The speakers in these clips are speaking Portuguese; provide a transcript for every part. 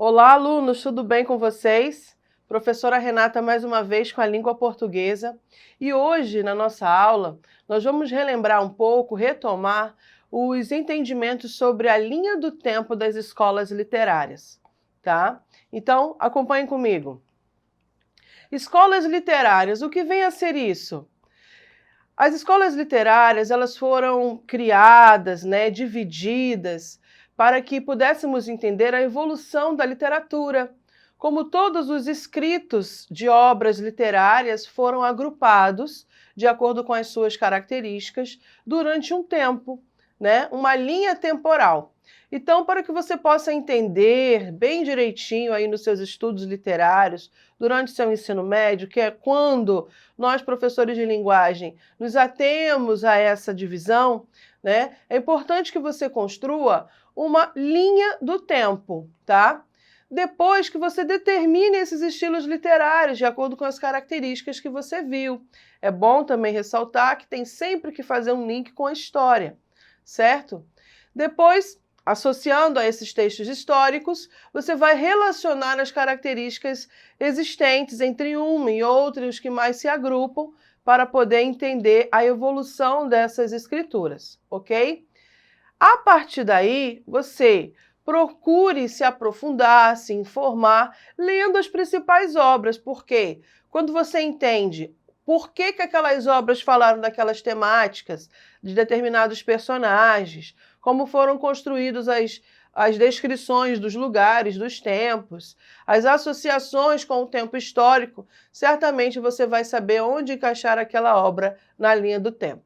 Olá, alunos, tudo bem com vocês? Professora Renata mais uma vez com a língua portuguesa. E hoje, na nossa aula, nós vamos relembrar um pouco, retomar os entendimentos sobre a linha do tempo das escolas literárias, tá? Então, acompanhem comigo. Escolas literárias, o que vem a ser isso? As escolas literárias, elas foram criadas, divididas, para que pudéssemos entender a evolução da literatura. Como todos os escritos de obras literárias foram agrupados de acordo com as suas características durante um tempo, uma linha temporal. Então, para que você possa entender bem direitinho aí nos seus estudos literários, durante seu ensino médio, que é quando nós, professores de linguagem, nos atemos a essa divisão, é importante que você construa uma linha do tempo, tá? Depois que você determine esses estilos literários de acordo com as características que você viu. É bom também ressaltar que tem sempre que fazer um link com a história, certo? Depois, associando a esses textos históricos, você vai relacionar as características existentes entre uma e outra, os que mais se agrupam, para poder entender a evolução dessas escrituras, ok? A partir daí, você procure se aprofundar, se informar, lendo as principais obras, porque quando você entende por que aquelas obras falaram daquelas temáticas, de determinados personagens, como foram construídas as descrições dos lugares, dos tempos, as associações com o tempo histórico, certamente você vai saber onde encaixar aquela obra na linha do tempo,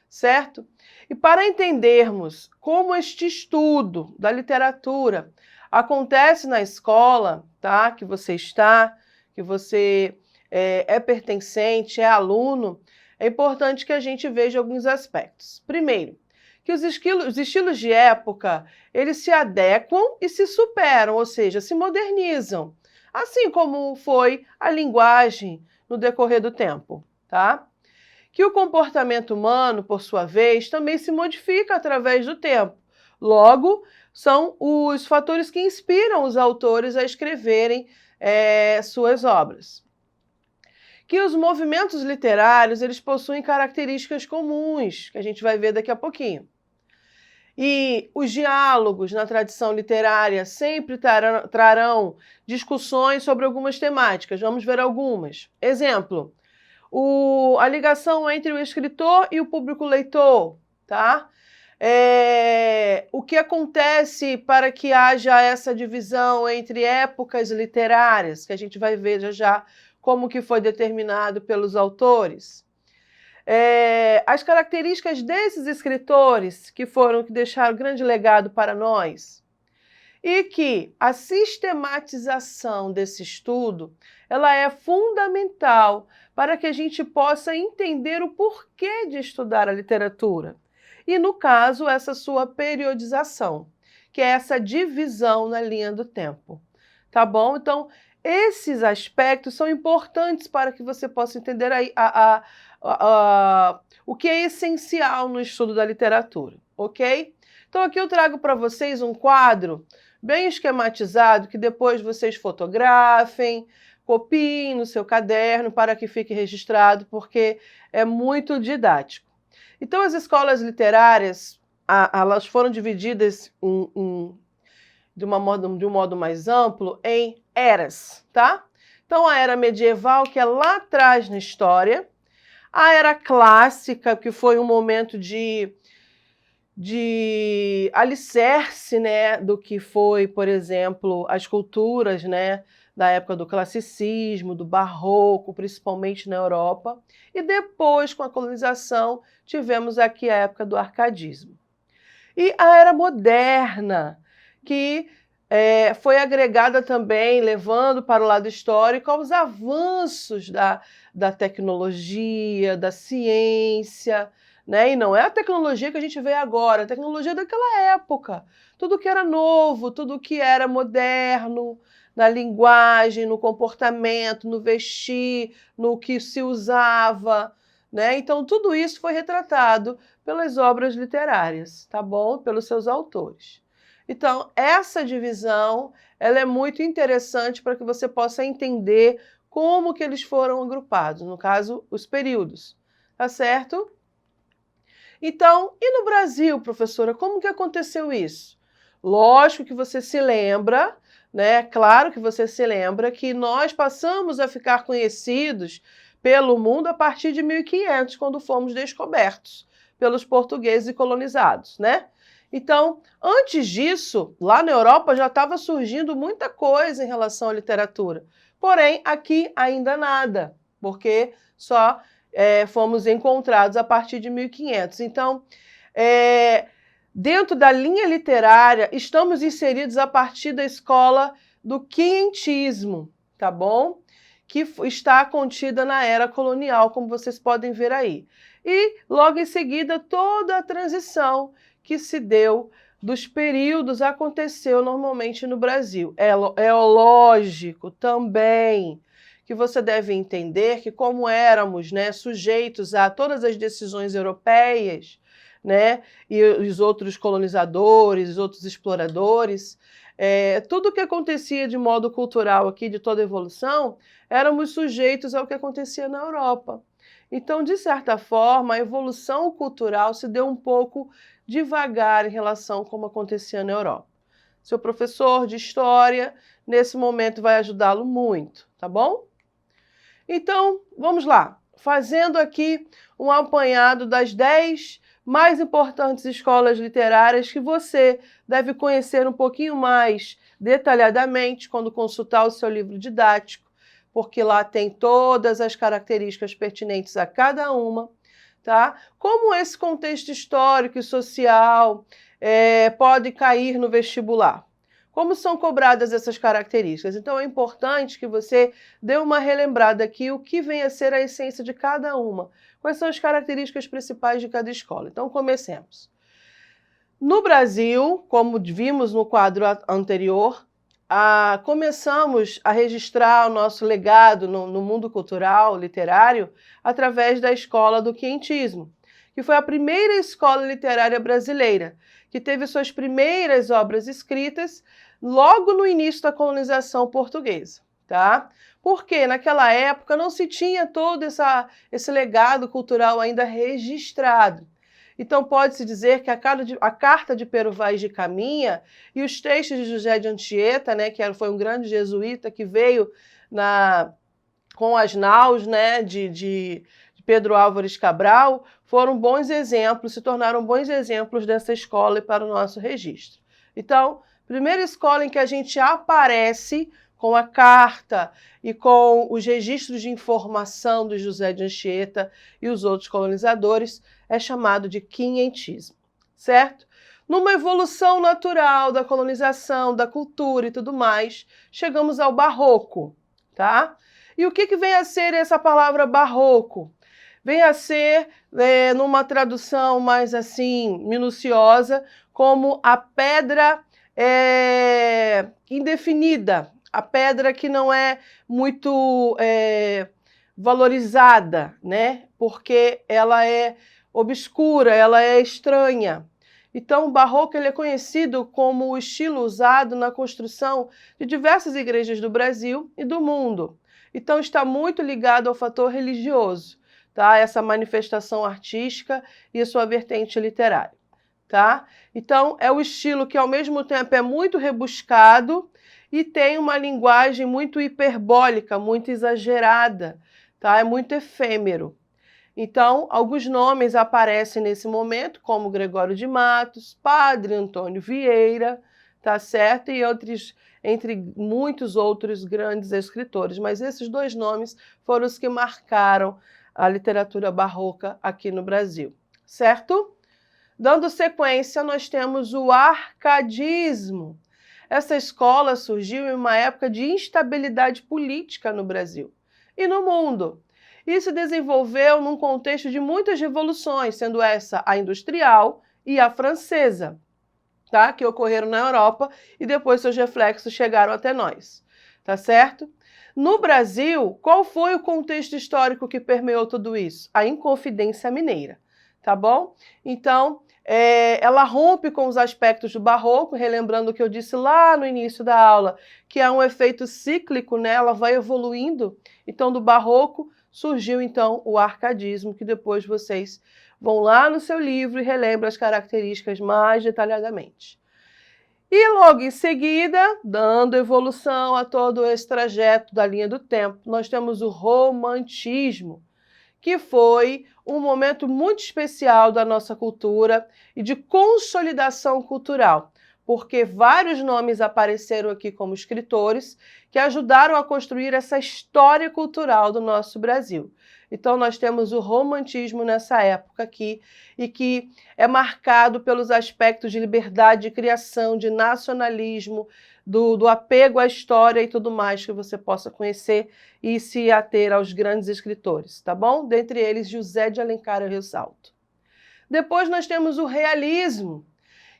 certo? E para entendermos como este estudo da literatura acontece na escola, tá? Que você está, que você é pertencente, é aluno, é importante que a gente veja alguns aspectos. Primeiro, que os estilos de época, eles se adequam e se superam, ou seja, se modernizam, assim como foi a linguagem no decorrer do tempo, tá? Que o comportamento humano, por sua vez, também se modifica através do tempo. Logo, são os fatores que inspiram os autores a escreverem suas obras. Que os movimentos literários eles possuem características comuns, que a gente vai ver daqui a pouquinho. E os diálogos na tradição literária sempre trarão discussões sobre algumas temáticas. Vamos ver algumas. Exemplo, a ligação entre o escritor e o público leitor, tá? O que acontece para que haja essa divisão entre épocas literárias, que a gente vai ver já como que foi determinado pelos autores. As características desses escritores que deixaram grande legado para nós. E que a sistematização desse estudo ela é fundamental para que a gente possa entender o porquê de estudar a literatura. E, no caso, essa sua periodização, que é essa divisão na linha do tempo. Tá bom? Então, esses aspectos são importantes para que você possa entender o que é essencial no estudo da literatura, ok? Então, aqui eu trago para vocês um quadro bem esquematizado, que depois vocês fotografem, copiem no seu caderno para que fique registrado, porque é muito didático. Então, as escolas literárias, elas foram divididas de um modo mais amplo em eras, tá? Então, a era medieval, que é lá atrás na história, a era clássica, que foi um momento de alicerce, do que foi, por exemplo, as culturas, da época do classicismo, do barroco, principalmente na Europa. E depois, com a colonização, tivemos aqui a época do arcadismo. E a era moderna, que foi agregada também, levando para o lado histórico, aos avanços da tecnologia, da ciência, e não é a tecnologia que a gente vê agora, a tecnologia daquela época. Tudo que era novo, tudo que era moderno, na linguagem, no comportamento, no vestir, no que se usava, Então, tudo isso foi retratado pelas obras literárias, tá bom? Pelos seus autores. Então, essa divisão, ela é muito interessante para que você possa entender como que eles foram agrupados, no caso, os períodos, tá certo? Então, e no Brasil, professora, como que aconteceu isso? Lógico que você se lembra, né? Claro que você se lembra que nós passamos a ficar conhecidos pelo mundo a partir de 1500, quando fomos descobertos pelos portugueses e colonizados, né? Então, antes disso, lá na Europa já estava surgindo muita coisa em relação à literatura. Porém, aqui ainda nada, porque só fomos encontrados a partir de 1500. Então, dentro da linha literária, estamos inseridos a partir da escola do quinhentismo, tá bom? Que está contida na era colonial, como vocês podem ver aí. E, logo em seguida, toda a transição que se deu dos períodos aconteceu normalmente no Brasil. É lógico também que você deve entender que, como éramos, né, sujeitos a todas as decisões europeias, né, e os outros colonizadores, os outros exploradores, tudo o que acontecia de modo cultural aqui, de toda a evolução, éramos sujeitos ao que acontecia na Europa. Então, de certa forma, a evolução cultural se deu um pouco devagar em relação a como acontecia na Europa. Seu professor de história, nesse momento, vai ajudá-lo muito, tá bom? Então, vamos lá. Fazendo aqui um apanhado das 10 mais importantes escolas literárias que você deve conhecer um pouquinho mais detalhadamente quando consultar o seu livro didático, porque lá tem todas as características pertinentes a cada uma, tá? Como esse contexto histórico e social pode cair no vestibular? Como são cobradas essas características? Então, é importante que você dê uma relembrada aqui o que vem a ser a essência de cada uma. Quais são as características principais de cada escola? Então, comecemos. No Brasil, como vimos no quadro anterior, começamos a registrar o nosso legado no mundo cultural, literário, através da escola do quinhentismo, que foi a primeira escola literária brasileira, que teve suas primeiras obras escritas logo no início da colonização portuguesa, tá? Porque naquela época não se tinha todo esse legado cultural ainda registrado. Então pode-se dizer que a carta de Pero Vaz de Caminha e os textos de José de Anchieta, né, que foi um grande jesuíta que veio com as naus, né, de Pedro Álvares Cabral, foram bons exemplos, se tornaram bons exemplos dessa escola e para o nosso registro. Então, primeira escola em que a gente aparece com a carta e com os registros de informação do José de Anchieta e os outros colonizadores, é chamado de quinhentismo, certo? Numa evolução natural da colonização, da cultura e tudo mais, chegamos ao barroco, tá? E o que vem a ser essa palavra barroco? Vem a ser, numa tradução mais assim, minuciosa, como a pedra indefinida, a pedra que não é muito valorizada, né? Porque ela é obscura, ela é estranha. Então, o barroco ele é conhecido como o estilo usado na construção de diversas igrejas do Brasil e do mundo. Então, está muito ligado ao fator religioso, tá? Essa manifestação artística e a sua vertente literária, tá? Então, é o estilo que, ao mesmo tempo, é muito rebuscado e tem uma linguagem muito hiperbólica, muito exagerada, tá? É muito efêmero. Então, alguns nomes aparecem nesse momento, como Gregório de Matos, Padre Antônio Vieira, tá certo? E entre muitos outros grandes escritores. Mas esses dois nomes foram os que marcaram a literatura barroca aqui no Brasil, certo? Dando sequência, nós temos o arcadismo. Essa escola surgiu em uma época de instabilidade política no Brasil e no mundo. E se desenvolveu num contexto de muitas revoluções, sendo essa a industrial e a francesa, tá? Que ocorreram na Europa e depois seus reflexos chegaram até nós, tá certo? No Brasil, qual foi o contexto histórico que permeou tudo isso? A Inconfidência Mineira, tá bom? Então, ela rompe com os aspectos do barroco, relembrando o que eu disse lá no início da aula, que é um efeito cíclico, né? Ela vai evoluindo. Então, do barroco surgiu então o arcadismo, que depois vocês vão lá no seu livro e relembram as características mais detalhadamente. E logo em seguida, dando evolução a todo esse trajeto da linha do tempo, nós temos o romantismo, que foi um momento muito especial da nossa cultura e de consolidação cultural, porque vários nomes apareceram aqui como escritores que ajudaram a construir essa história cultural do nosso Brasil. Então nós temos o romantismo nessa época aqui e que é marcado pelos aspectos de liberdade de criação, de nacionalismo, do apego à história e tudo mais que você possa conhecer e se ater aos grandes escritores, tá bom? Dentre eles, José de Alencar eu ressalto. Depois nós temos o realismo,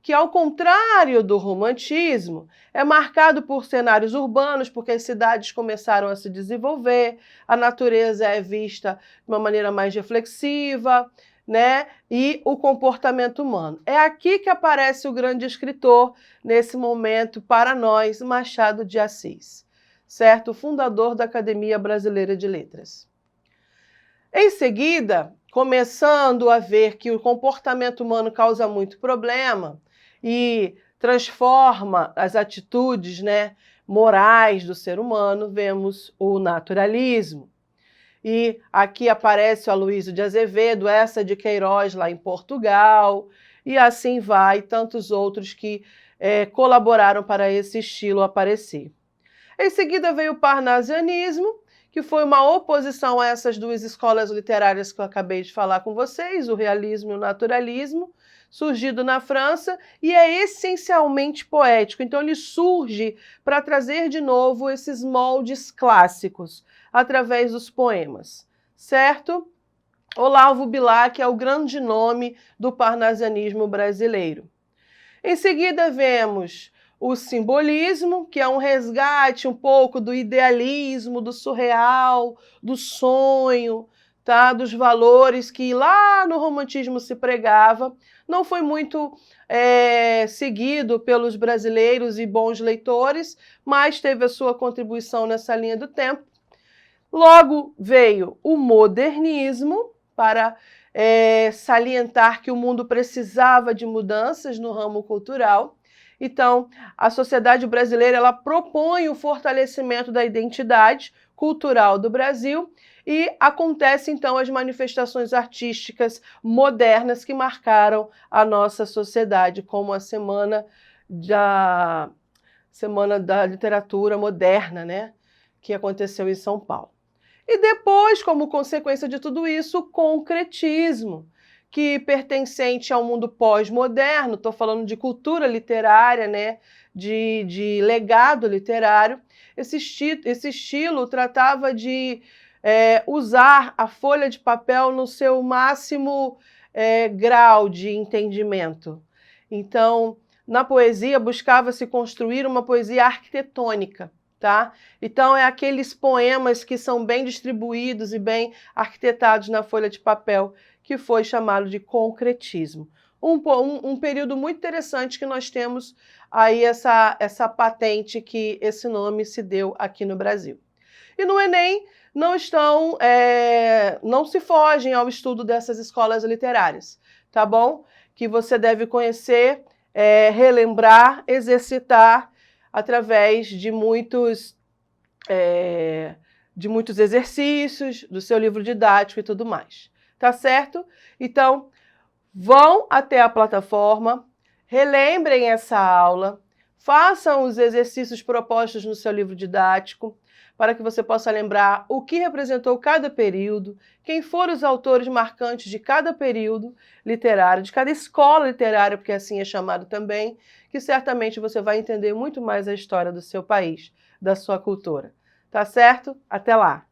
que ao contrário do romantismo, é marcado por cenários urbanos, porque as cidades começaram a se desenvolver, a natureza é vista de uma maneira mais reflexiva, né? E o comportamento humano. É aqui que aparece o grande escritor, nesse momento, para nós, Machado de Assis, certo? O fundador da Academia Brasileira de Letras. Em seguida, começando a ver que o comportamento humano causa muito problema e transforma as atitudes, né, morais do ser humano, vemos o naturalismo. E aqui aparece o Aloysio de Azevedo, essa de Queiroz lá em Portugal, e assim vai, tantos outros que colaboraram para esse estilo aparecer. Em seguida veio o parnasianismo, que foi uma oposição a essas duas escolas literárias que eu acabei de falar com vocês, o realismo e o naturalismo, surgido na França, e é essencialmente poético. Então ele surge para trazer de novo esses moldes clássicos, através dos poemas, certo? Olavo Bilac é o grande nome do parnasianismo brasileiro. Em seguida vemos o simbolismo, que é um resgate um pouco do idealismo, do surreal, do sonho, tá? Dos valores que lá no romantismo se pregava. Não foi muito seguido pelos brasileiros e bons leitores, mas teve a sua contribuição nessa linha do tempo. Logo veio o modernismo, para salientar que o mundo precisava de mudanças no ramo cultural. Então, a sociedade brasileira ela propõe o fortalecimento da identidade cultural do Brasil e acontecem, então, as manifestações artísticas modernas que marcaram a nossa sociedade, como a Semana da Literatura Moderna, né, que aconteceu em São Paulo. E depois, como consequência de tudo isso, o concretismo, que pertencente ao mundo pós-moderno, estou falando de cultura literária, né, de legado literário. Esse estilo tratava de usar a folha de papel no seu máximo grau de entendimento. Então, na poesia, buscava-se construir uma poesia arquitetônica. Tá? Então, é aqueles poemas que são bem distribuídos e bem arquitetados na folha de papel, que foi chamado de concretismo. Um período muito interessante que nós temos aí essa patente que esse nome se deu aqui no Brasil. E no Enem não se fogem ao estudo dessas escolas literárias, tá bom? Que você deve conhecer, relembrar, exercitar, através de muitos exercícios, do seu livro didático e tudo mais. Tá certo? Então, vão até a plataforma, relembrem essa aula, façam os exercícios propostos no seu livro didático, para que você possa lembrar o que representou cada período, quem foram os autores marcantes de cada período literário, de cada escola literária, porque assim é chamado também, que certamente você vai entender muito mais a história do seu país, da sua cultura. Tá certo? Até lá!